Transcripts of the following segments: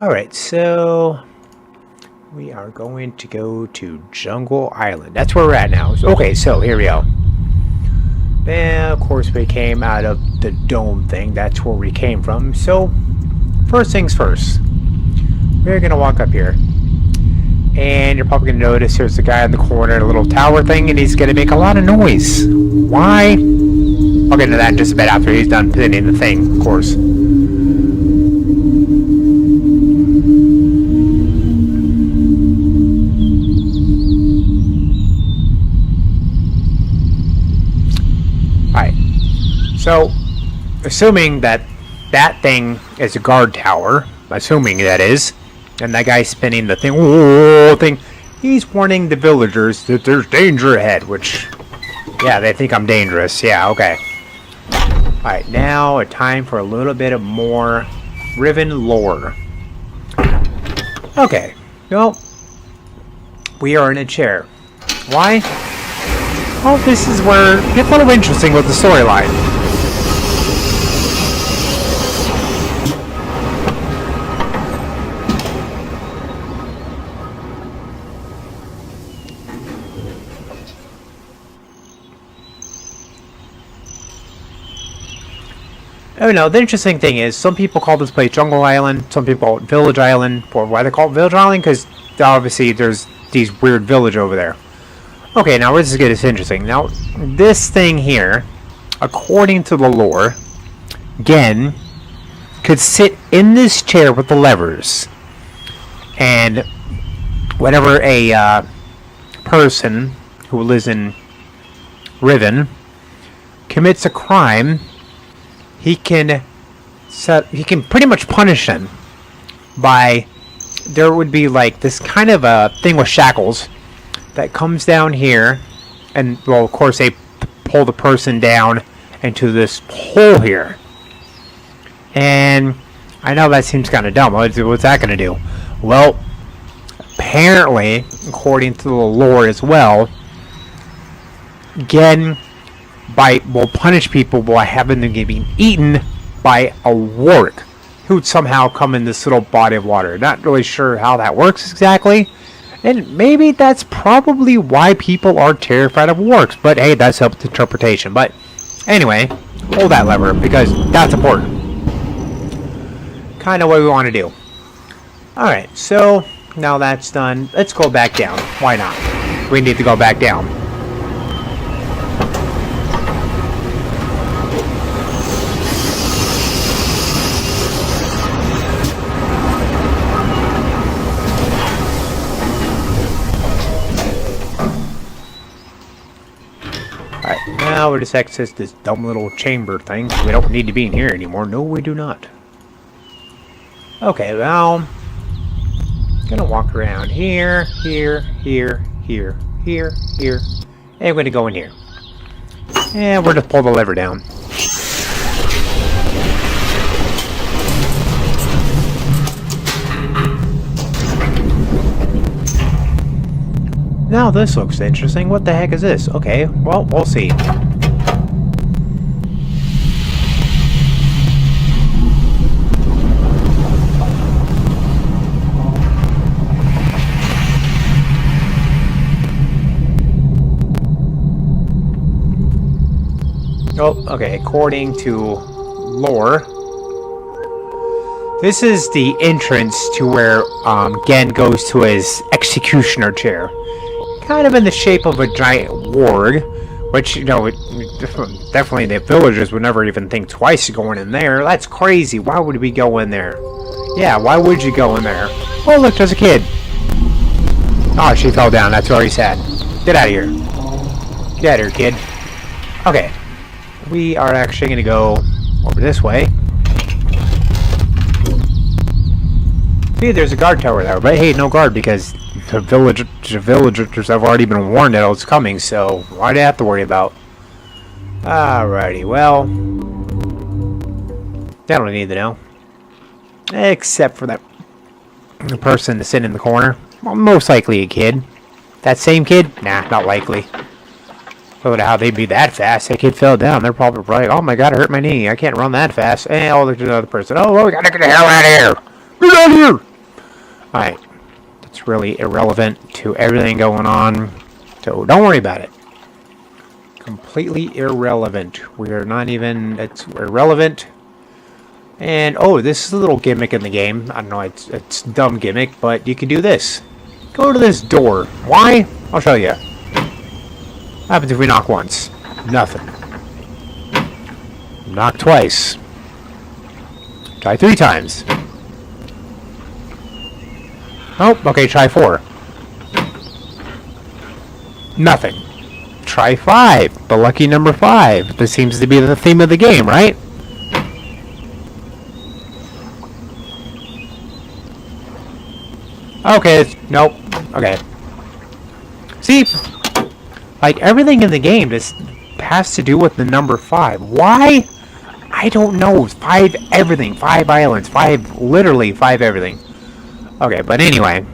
Alright, so we are going to go to Jungle Island. That's where we're at now. Okay, so here we go. And of course we came out of the dome thing. That's where we came from. So, first things first. We're going to walk up here. And you're probably going to notice there's a guy in the corner, a little tower thing, and he's going to make a lot of noise. Why? I'll get into that in just a bit after he's done pinning the thing, of course. Alright. So, assuming that that thing is a guard tower, assuming that is, and that guy spinning the thing, he's warning the villagers that there's danger ahead, which, yeah, they think I'm dangerous. Yeah, okay. Alright, now a time for a little bit of more Riven lore. Okay, well, we are in a chair. Why? Well, this is where it gets a little interesting with the storyline. Oh no, the interesting thing is, some people call this place Jungle Island, some people call it Village Island. Or why they call it Village Island? Because obviously there's these weird village over there. Okay, now this is getting interesting. Now, this thing here, according to the lore, Gen could sit in this chair with the levers. And whenever a person who lives in Riven commits a crime, he can pretty much punish them by, there would be like this kind of a thing with shackles that comes down here, and well, of course they pull the person down into this hole here. And I know that seems kind of dumb. What's that going to do? Well, apparently, according to the lore as well, Gen will punish people by having them getting eaten by a warg who would somehow come in this little body of water. Not really sure how that works exactly, and maybe that's probably why people are terrified of wargs, but hey, that's up to interpretation. But anyway, hold that lever because that's important. Kind of what we want to do. Alright, so now that's done, let's go back down. Why not? We need to go back down. Alright, now we just access this dumb little chamber thing. We don't need to be in here anymore. No, we do not. Okay, well, gonna walk around here, here, here, here, here, here, and we're gonna go in here. And we're gonna pull the lever down. Now this looks interesting. What the heck is this? Okay, well, we'll see. Oh, okay, according to lore, this is the entrance to where Gen goes to his executioner chair. Kind of in the shape of a giant warg, which, you know, definitely the villagers would never even think twice of going in there. That's crazy. Why would we go in there? Yeah, why would you go in there? Oh, look, there's a kid. Oh, she fell down. That's very sad. Get out of here. Get out of here, kid. Okay. We are actually going to go over this way. See, there's a guard tower there, but hey, no guard because the villagers have already been warned that it's coming, so why do I have to worry about? Alrighty, well, I don't need to know. Except for that person that's sitting in the corner. Well, most likely a kid. That same kid? Nah, not likely. I don't know how they'd be that fast. That kid fell down. They're probably like, oh my god, I hurt my knee. I can't run that fast. And oh, there's another person. Oh, well, we gotta get the hell out of here. Get out of here! Alright. That's really irrelevant to everything going on. So don't worry about it. Completely irrelevant. We are not even... It's irrelevant. And, oh, this is a little gimmick in the game. I don't know, it's a dumb gimmick, but you can do this. Go to this door. Why? I'll show you. What happens if we knock once? Nothing. Knock twice. Try 3 times. Oh, okay, try 4. Nothing. Try 5. The lucky number 5. This seems to be the theme of the game, right? Okay, nope. Okay. See? Like, everything in the game just has to do with the number 5. Why? I don't know. 5 everything. 5 islands. 5, literally 5 everything. Okay, but anyway,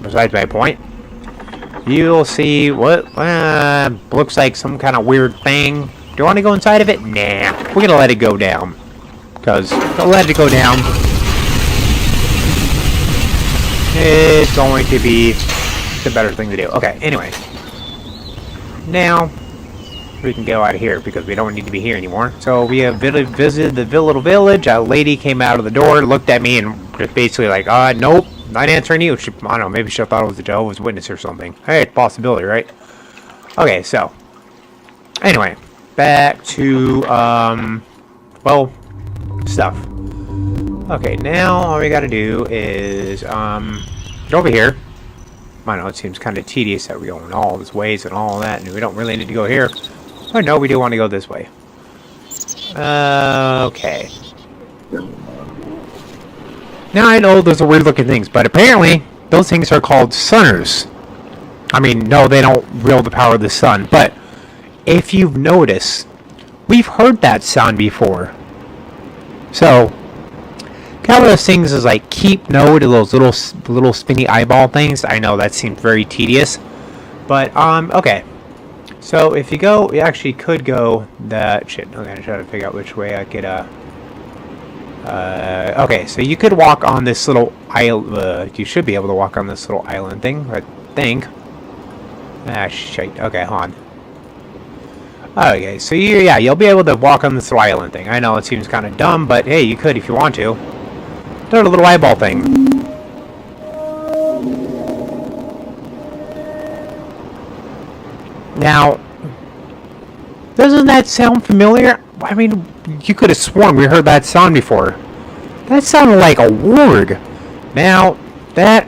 besides my point, you'll see what looks like some kind of weird thing. Do you want to go inside of it? Nah. We're going to let it go down. Because to let it go down is going to be the better thing to do. Okay, anyway. Now, we can go out of here because we don't need to be here anymore. So we have visited the little village. A lady came out of the door, looked at me, and just basically like, nope, not answering you. She, I don't know, maybe she thought it was a Jehovah's Witness or something. Hey, it's a possibility, right? Okay, so, anyway, back to, well, stuff. Okay, now all we gotta do is, get over here. I know it seems kind of tedious that we're going all this ways and all that, and we don't really need to go here. Oh no, we do want to go this way. Okay. Now I know those are weird looking things, but apparently those things are called sunners. I mean, no, they don't wield the power of the sun, but if you've noticed, we've heard that sound before. So, kind of those things is like keep note of those little spinny eyeball things. I know that seems very tedious, but okay. So if you go, you actually could go that shit. I'm gonna try to figure out which way I could. Okay, so you could walk on this little island. You should be able to walk on this little island thing, I think. Ah, shit. Okay, hold on. Okay, so you'll be able to walk on this little island thing. I know it seems kind of dumb, but hey, you could if you want to. Do a little eyeball thing. Now, doesn't that sound familiar? I mean, you could have sworn we heard that sound before. That sounded like a word. Now, that,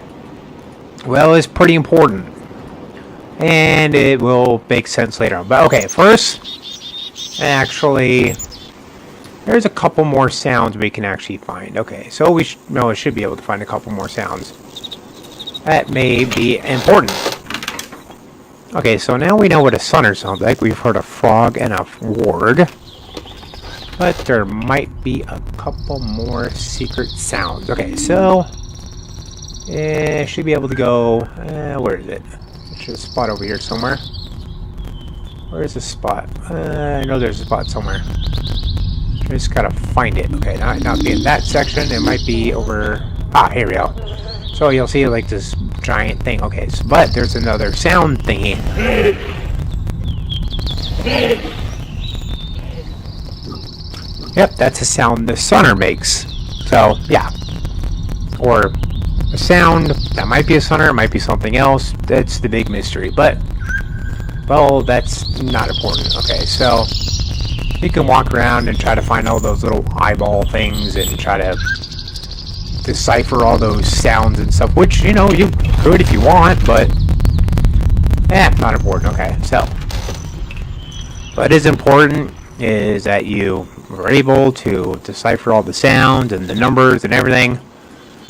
well, is pretty important. And it will make sense later on. But okay, first, actually, there's a couple more sounds we can actually find. Okay, so we should be able to find a couple more sounds. That may be important. Okay, so now we know what a sunner sounds like. We've heard a frog and a ward. But there might be a couple more secret sounds. Okay, so should be able to go, where is it? There's a spot over here somewhere. Where is the spot? I know there's a spot somewhere. Just gotta find it. Okay, not be in that section. It might be over. Ah, here we go. So you'll see like this giant thing. Okay, so, but there's another sound thingy. Yep, that's a sound the sunner makes. So yeah, or a sound that might be a sunner, it might be something else. That's the big mystery. But well, that's not important. Okay, so you can walk around and try to find all those little eyeball things and try to decipher all those sounds and stuff, which, you know, you could if you want, but not important. Okay, so what is important is that you are able to decipher all the sounds and the numbers and everything.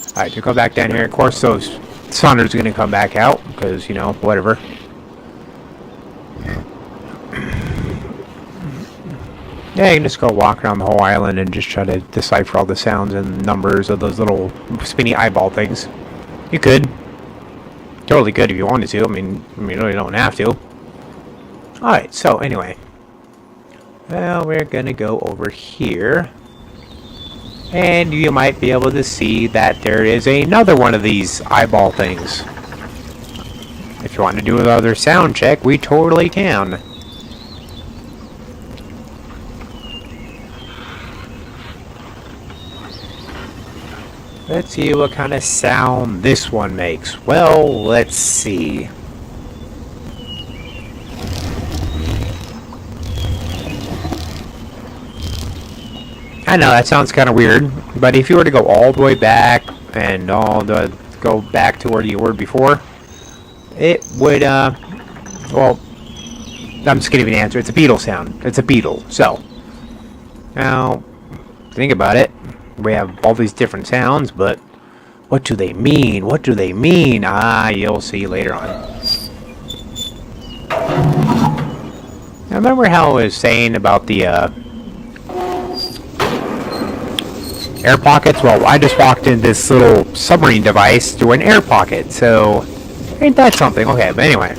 Alright, to go back down here, of course those sunners are going to come back out, because, you know, whatever. Yeah, you can just go walk around the whole island and just try to decipher all the sounds and numbers of those little spinny eyeball things. You could. Totally good if you wanted to. I mean, you really don't have to. Alright, so anyway. Well, we're gonna go over here. And you might be able to see that there is another one of these eyeball things. If you want to do another sound check, we totally can. Let's see what kind of sound this one makes. Well, let's see. I know that sounds kind of weird, but if you were to go all the way back and go back to where you were before, it would, well, I'm just gonna give you an answer. It's a beetle sound. It's a beetle. So, now, think about it. We have all these different sounds, but what do they mean? What do they mean? Ah, you'll see later on. Now, remember how I was saying about the, air pockets? Well, I just walked in this little submarine device through an air pocket, so ain't that something? Okay, but anyway.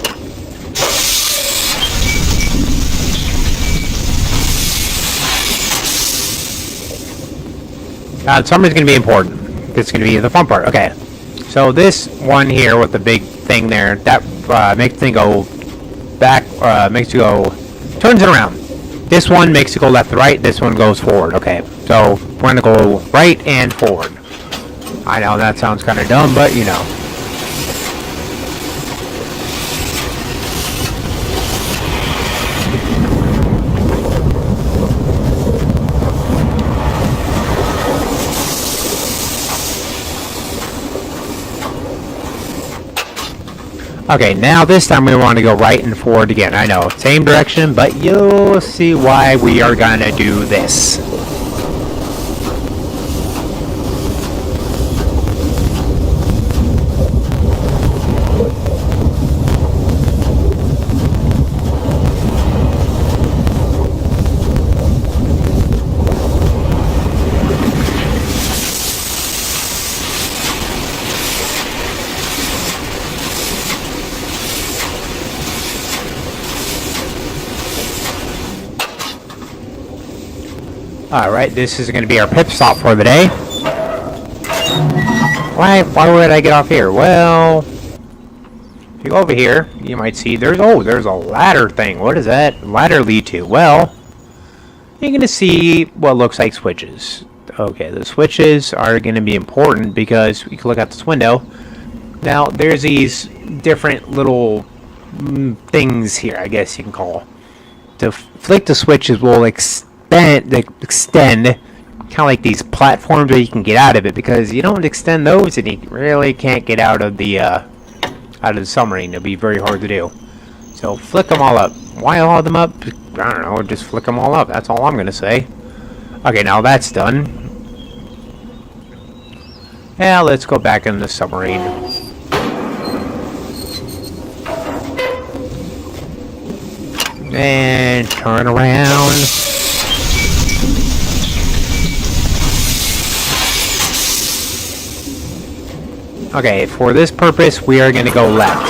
Summer's going to be important. It's going to be the fun part. Okay. So this one here with the big thing there, that makes the thing go back, makes you go, turns it around. This one makes it go left to right, this one goes forward. Okay. So we're going to go right and forward. I know that sounds kind of dumb, but you know. Okay, now this time we want to go right and forward again. I know, same direction, but you'll see why we are gonna do this. Alright, this is going to be our pit stop for the day. Why would I get off here? Well, if you go over here, you might see there's a ladder thing. What does that ladder lead to? Well, you're going to see what looks like switches. Okay, the switches are going to be important because you can look out this window. Now, there's these different little things here, I guess you can call. To flick the switches will extend kind of like these platforms where you can get out of it, because you don't extend those and you really can't get out of the submarine. It'll be very hard to do. So flick them all up. Why all of them up? I don't know, just flick them all up. That's all I'm gonna say. Okay, now that's done. Yeah, let's go back in the submarine. And turn around. Okay, for this purpose, we are going to go left.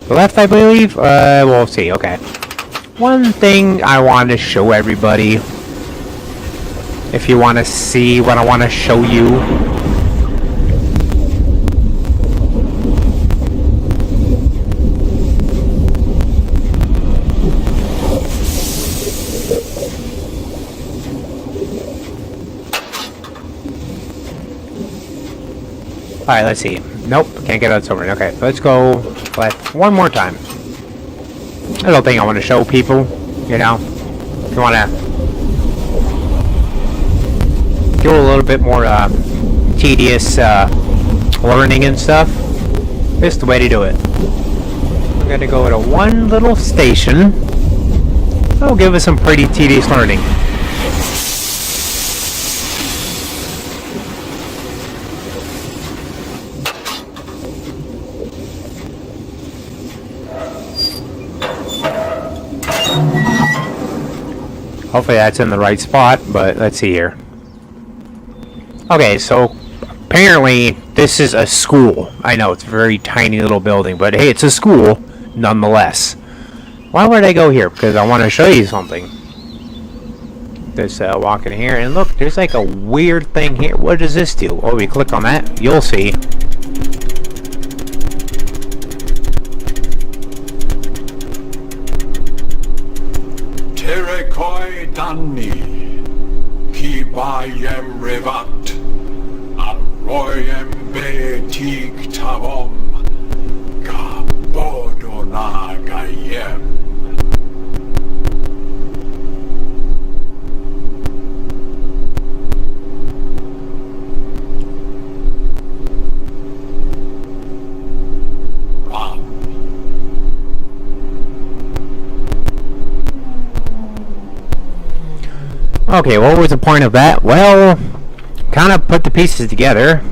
Left, I believe? We'll see, okay. One thing I want to show everybody, if you want to see what I want to show you. Alright, let's see. Nope, can't get out submarine. Okay, let's go left one more time. I don't think I want to show people, you know. If you want to do a little bit more tedious learning and stuff, this is the way to do it. We're going to go to one little station. That'll give us some pretty tedious learning. Hopefully that's in the right spot, but let's see here. Okay, so apparently this is a school. I know it's a very tiny little building, but hey, it's a school nonetheless. Why would I go here? Because I want to show you something. Just walk in here, and look, there's like a weird thing here. What does this do? Oh, we click on that, you'll see. Terekoi Danni, Kibayem Revat, Arroyem Betik Tavom, Kabodona Gayem. Okay, what was the point of that? Well, kind of put the pieces together.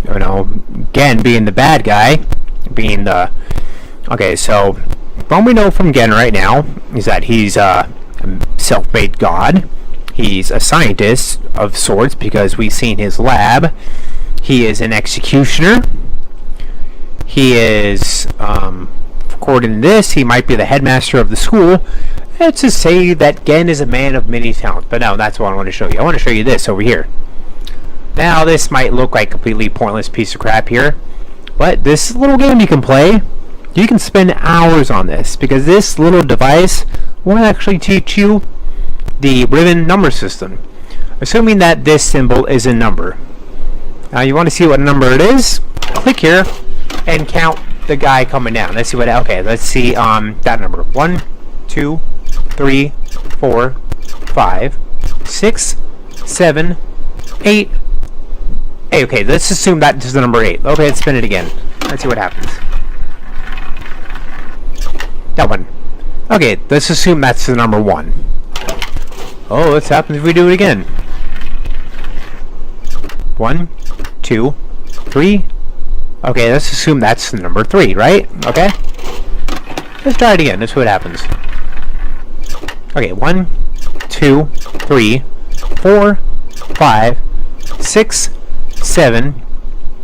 You know, Gen being the bad guy, being the... Okay, so what we know from Gen right now is that he's a self-made god. He's a scientist of sorts because we've seen his lab. He is an executioner. He is, according to this, he might be the headmaster of the school. It's to say that Gen is a man of many talents. But no, that's what I want to show you. I want to show you this over here. Now, this might look like a completely pointless piece of crap here. But this little game you can play, you can spend hours on this. Because this little device will actually teach you the Riven number system. Assuming that this symbol is a number. Now, you want to see what number it is? Click here and count the guy coming down. Let's see what... Okay, let's see that number. 1, 2, 3, 4, 5, 6, 7, 8. Hey, okay, let's assume that is the number 8. Okay, let's spin it again. Let's see what happens. That one. Okay, let's assume that's the number 1. Oh, what happens if we do it again? 1, 2, 3. Okay, let's assume that's the number 3, right? Okay. Let's try it again. Let's see what happens. Okay, 1, 2, 3, 4, 5, 6, 7.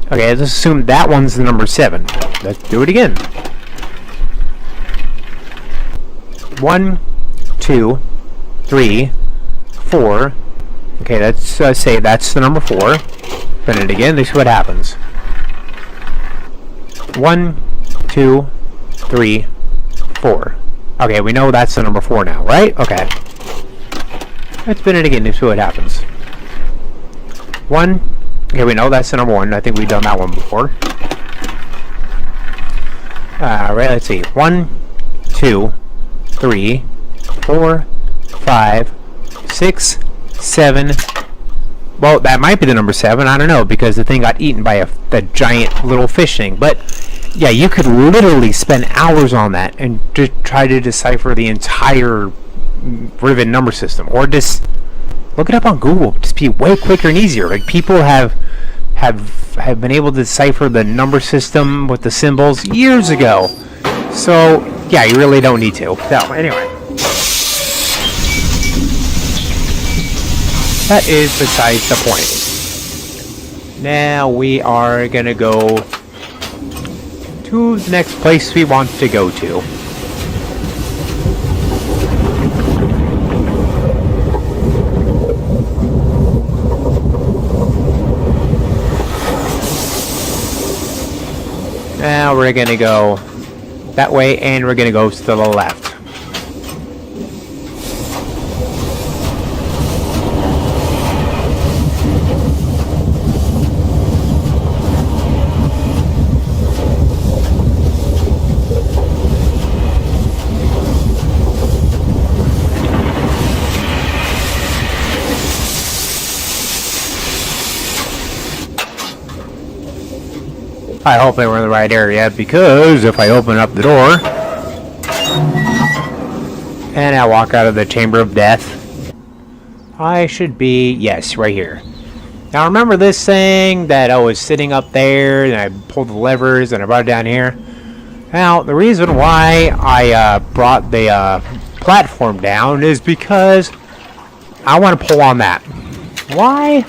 Okay, let's assume that one's the number 7. Let's do it again. 1, 2, 3, 4. Okay, let's say that's the number 4. Spin it again. Let's see what happens. 1, 2, 3, 4. Okay, we know that's the number 4 now, right? Okay. Let's spin it again to see what happens. 1. Okay, we know that's the number 1. I think we've done that one before. Alright, let's see. 1, 2, 3, 4, 5, 6, 7. Well, that might be the number 7. I don't know, because the thing got eaten by a giant little fish thing. But... yeah, you could literally spend hours on that and just try to decipher the entire Riven number system, or just look it up on Google. Just be way quicker and easier. Like, people have been able to decipher the number system with the symbols years ago. So yeah, you really don't need to. So anyway, that is besides the point. Now we are gonna go to the next place we want to go to. Now we're gonna go that way, and we're gonna go to the left. I hope they were in the right area, because if I open up the door and I walk out of the Chamber of Death, I should be, yes, right here. Now remember this thing that I was sitting up there and I pulled the levers and I brought it down here? Now the reason why I brought the platform down is because I want to pull on that. Why?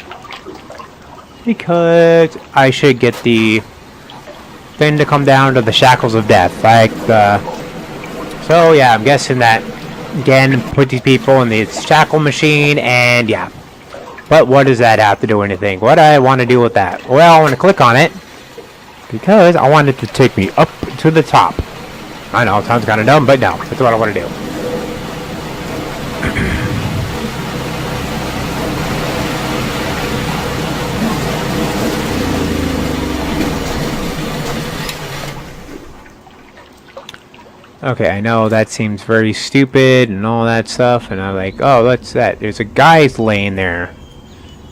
Because I should get the thing to come down to the shackles of death. Like, so yeah, I'm guessing that again, put these people in the shackle machine, and yeah. But what does that have to do with anything? What do I want to do with that? Well, I want to click on it because I want it to take me up to the top. I know, it sounds kind of dumb, but no, that's what I want to do. Okay, I know that seems very stupid and all that stuff, and I'm like, oh, what's that? There's a guy laying there.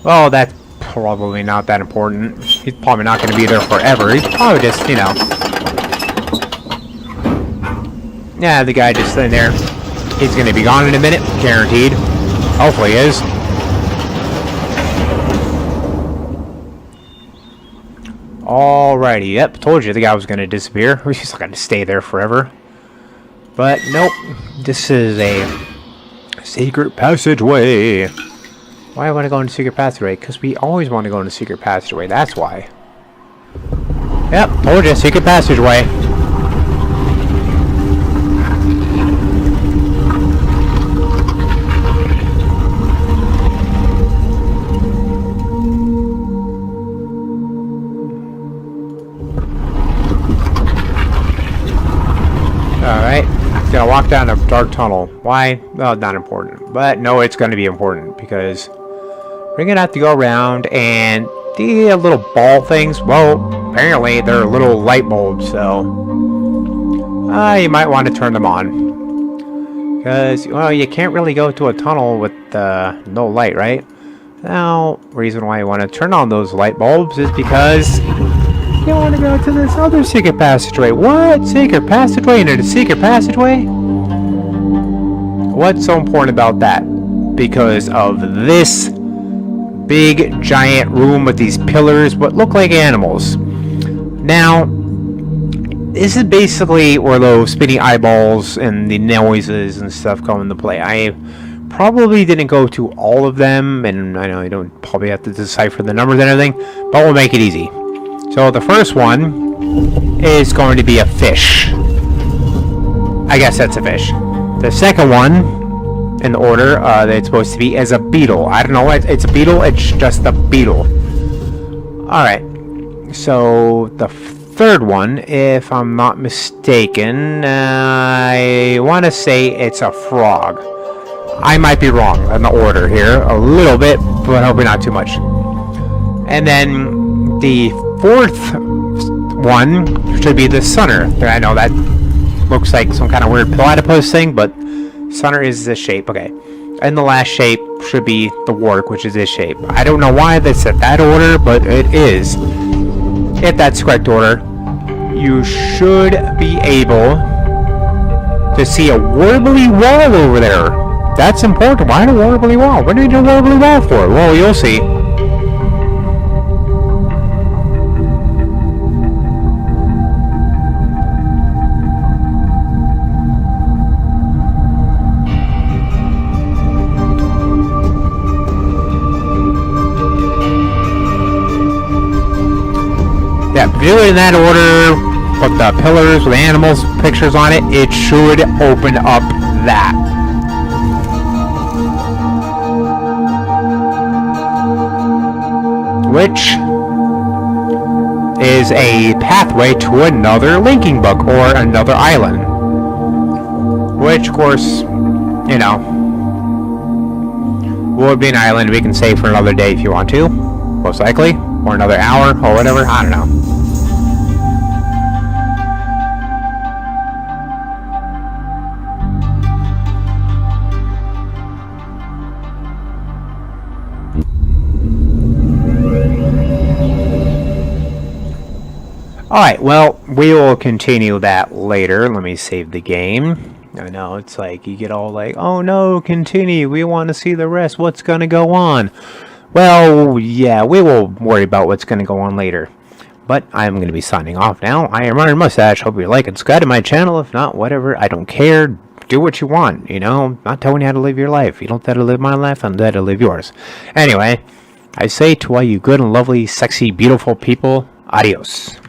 Well, that's probably not that important. He's probably not going to be there forever. He's probably just, you know... Yeah, the guy just sitting there. He's going to be gone in a minute, guaranteed. Hopefully he is. Alrighty, yep, told you the guy was going to disappear. He's not going to stay there forever. But nope, this is a secret passageway. Why do I want to go into secret passageway? Because we always want to go into secret passageway, that's why. Yep, told you, secret passageway. Alright. Gonna walk down a dark tunnel. Why? Well, not important. But no, it's gonna be important because we're gonna have to go around and the little ball things, well, apparently they're little light bulbs, so you might want to turn them on. Because, well, you can't really go to a tunnel with no light, right? Now, reason why you want to turn on those light bulbs is because you want to go to this other secret passageway. What? Secret passageway into the secret passageway? What's so important about that? Because of this big giant room with these pillars, what look like animals. Now, this is basically where those spinning eyeballs and the noises and stuff come into play. I probably didn't go to all of them, and I know you don't probably have to decipher the numbers and everything, but we'll make it easy. So the first one is going to be a fish. I guess that's a fish. The second one, in the order that it's supposed to be, is a beetle. I don't know what it's a beetle. It's just a beetle. Alright. So the third one, if I'm not mistaken, I want to say it's a frog. I might be wrong on the order here a little bit, but hopefully not too much. And then the fourth one should be the sunner. I know that looks like some kind of weird platypus thing, but sunner is this shape. Okay. And the last shape should be the warg, which is this shape. I don't know why that's at that order, but it is. If that's the correct order, you should be able to see a warbly wall over there. That's important. Why a warbly wall? What do you need a warbly wall for? Well, you'll see. Yeah, do it in that order. Put the pillars with animals, pictures on it. It should open up that. Which is a pathway to another linking book or another island. Which, of course, you know, would be an island we can save for another day if you want to, most likely, or another hour or whatever. I don't know. Alright, well, we will continue that later. Let me save the game. I know, it's like, you get all like, oh no, continue, we want to see the rest, what's going to go on? Well, yeah, we will worry about what's going to go on later. But I'm going to be signing off now. I am Iron Mustache, hope you like and subscribe to my channel. If not, whatever, I don't care. Do what you want, you know? I'm not telling you how to live your life. You don't have to live my life, I'm there to live yours. Anyway, I say to all you good and lovely, sexy, beautiful people, adios.